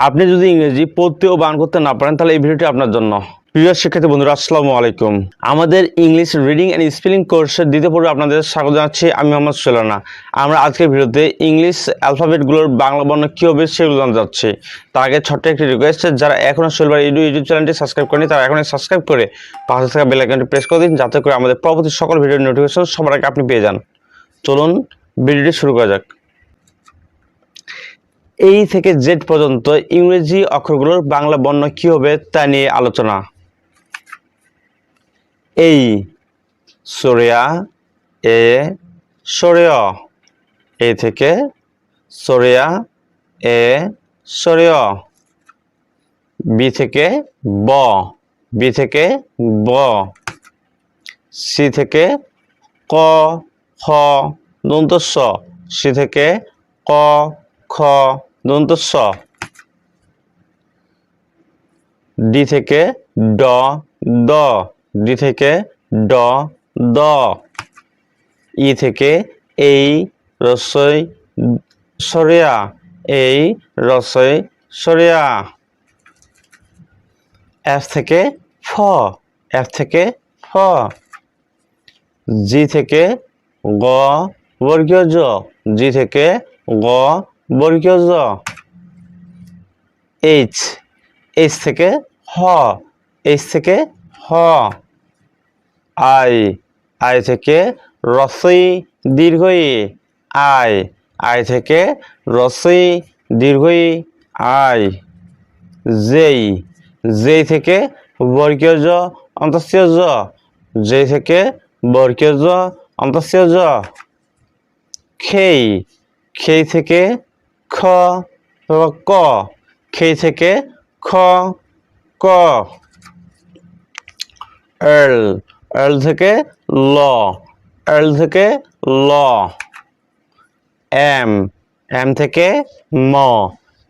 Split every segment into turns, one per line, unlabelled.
আপনি যদি ইংরেজি পড়তে ও বানান করতে না পারেন তাহলে এই ভিডিওটি আপনার জন্য। প্রিয় শিক্ষার্থী বন্ধুরা, আসসালামু আলাইকুম। আমাদের ইংলিশ রিডিং অ্যান্ড স্পেলিং কোর্সের দ্বিতীয় পর্বে আপনাদের স্বাগত জানাচ্ছি। আমি মোহাম্মদ সুলানা। আমরা আজকের ভিডিওতে ইংলিশ অ্যালফাবেটগুলোর বাংলা বর্ণ কী হবে সেগুলো জানতে যাচ্ছি। তার আগে ছোট্ট একটি রিকোয়েস্ট, যারা এখনও শৈলবার ইউটিউব চ্যানেলটি সাবস্ক্রাইব করেনি তারা এখনই সাবস্ক্রাইব করে পাশে থাকা বেল আইকনটি প্রেস করে দিন, যাতে করে আমাদের পরবর্তী সকল ভিডিওর নোটিফিকেশন সবার আগে আপনি পেয়ে যান। চলুন ভিডিওটি শুরু করা যাক। এই থেকে জেড পর্যন্ত ইংরেজি অক্ষরগুলোর বাংলা বর্ণ কি হবে তা নিয়ে আলোচনা। এই সরিয়া এ সরিয়, এই থেকে সরিয়া এ সরিয়। বি থেকে ব, বি থেকে ব। সি থেকে ক খ দন্ত স, সি থেকে ক খ দন্ত স। ডি থেকে ড দ, ডি থেকে ড দ। ই থেকে এই রসই সরিয়া, এই রসই সরিয়া। এফ থেকে ফ, এফ থেকে ফ। জি থেকে গ বর্গীয় জ, জি থেকে গ বর্গীয় জ। এইচ, এইচ থেকে হ, এইচ থেকে হ। আই, আই থেকে রসই দীর্ঘই আই, আই থেকে রসই দীর্ঘই আই। জেই, জেই থেকে বর্গীয় জ অন্তঃস্থীয় জ, জেই থেকে বর্গীয় জ অন্তঃস্থীয় জ। খেই, খেই থেকে খ ক, খেই থেকে খ ক। এল, এল থেকে ল, এল থেকে ল। এম, এম থেকে ম,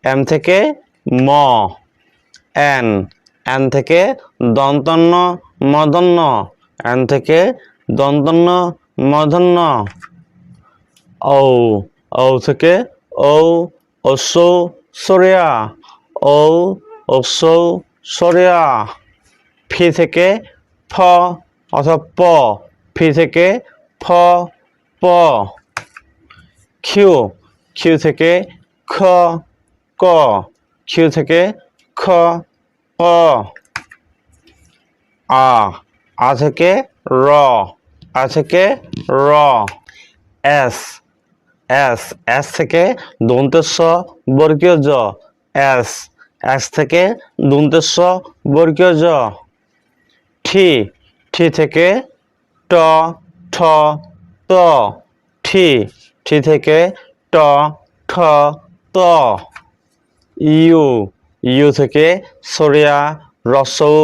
এম থেকে ম। এন, এন থেকে দন্তন্য মূর্ধন্য, এন থেকে দন্তন্য মূর্ধন্য। ঔ, ঔ থেকে ঔ অসৌ সরিয়া, ঔ অসৌ সরিয়া। ফি থেকে ফ অথবা প, ফি থেকে ফ প। কিউ, কিউ থেকে খ ক, কিউ থেকে খ ক। আ, আ থেকে র, আ থেকে র। এস, এস, এস থেকে দন্ত্য স বর্গীয় জ, এস, এস থেকে দন্ত্য স বর্গীয় জ। ঠি, ঠি থেকে ট ঠ ত, ঠি, ঠি থেকে ট ঠ ত। ইউ, ইউ থেকে সরিয়া রসৌ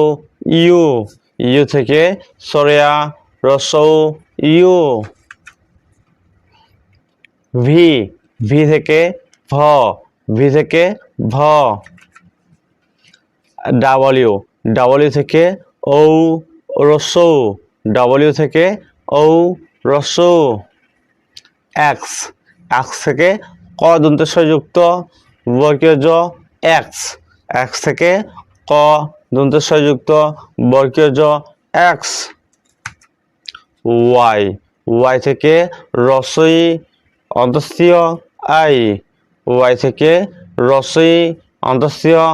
ইউ, ইউ থেকে সরিয়া রসৌ ইউ। ভি, ভি থেকে ভ, ভি থেকে ভ। ডাবলিউ, ডাবলিউ থেকে ঔ রসৌ, ডাবলিউ থেকে ঔ রসৌ। এক্স, এক্স থেকে ক দন্ত যুক্ত বর্গীয় জ এক্স, এক্স থেকে ক দন্ত যুক্ত বর্গীয় জ এক্স। ওয়াই, ওয়াই থেকে রসই অন্তঃস্থীয় আই, ওয়াই থেকে রসই অন্তঃস্থীয়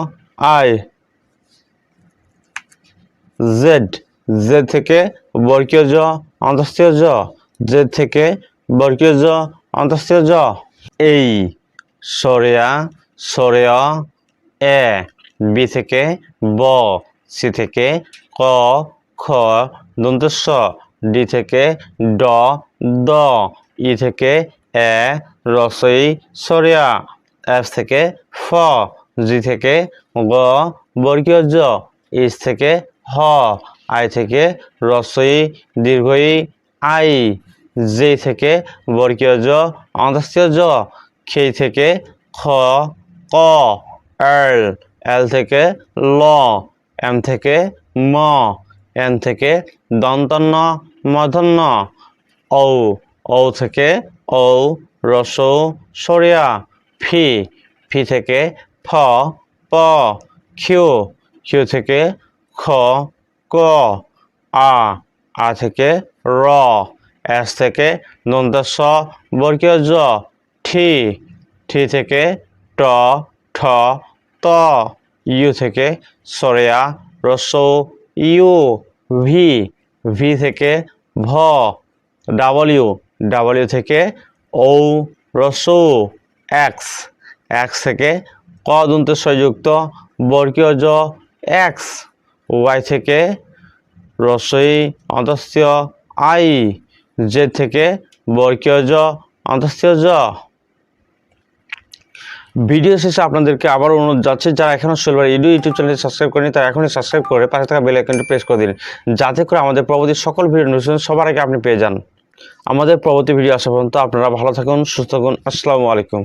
আই। জেড, জেড থেকে বর্গীয় জ অন্তঃস্থীয় জ, জেড থেকে বর্গীয় জ অন্তঃস্থীয় জ। এই সরিয়া সরেয় এ। বি থেকে ব, সি থেকে ক খ দন্ত স, ডি থেকে ড দ, ই থেকে এ রসই সরিয়া। এফ থেকে ফ, জি থেকে গ বর্গীয় জ, ইস থেকে হ, আই থেকে রসই দীর্ঘই আই। জে থেকে বর্গীয় জ অন্তঃস্থীয় জ, খেই থেকে খ ক। এল, এল থেকে ল, এম থেকে ম, এন থেকে দন্তন্য মূর্ধন্য। ঔ, ঔ থেকে ঔ রসৌ সরিয়া। ফি, ফি থেকে ফ প, কিউ কিউ থেকে খ ক আ থেকে র এস থেকে দন্তাস বর্গীয় জ ঠি ঠি থেকে ট ঠ ত ইউ থেকে সরেয়া রসৌ ইউ ভি ভি থেকে ভ ডাবলিউ ডাবলিউ থেকে ঔ রসৌ এক্স এক্স থেকে ক দন্তেশ্বযুক্ত বর্গীয় জ এক্স ওয়াই থেকে রসই অন্তস্থীয় আই জেড থেকে বর্গীয় জ অন্তস্থীয় জ। ভিডিও শেষে আপনাদেরকে আবার অনুরোধ যাচ্ছে, যারা এখনও সোহেল ইউটিউব চ্যানেলটি সাবস্ক্রাইব করেনি তারা এখনই সাবস্ক্রাইব করে পাশে থাকা বেল আইকনটি প্রেস করে দিন, যাতে করে আমাদের পরবর্তী সকল ভিডিও নোটিফিকেশন সবার আগে আপনি পেয়ে যান। আমাদের পরবর্তী ভিডিও আসা পর্যন্ত আপনারা ভালো থাকুন, সুস্থ থাকুন। আসসালামু আলাইকুম।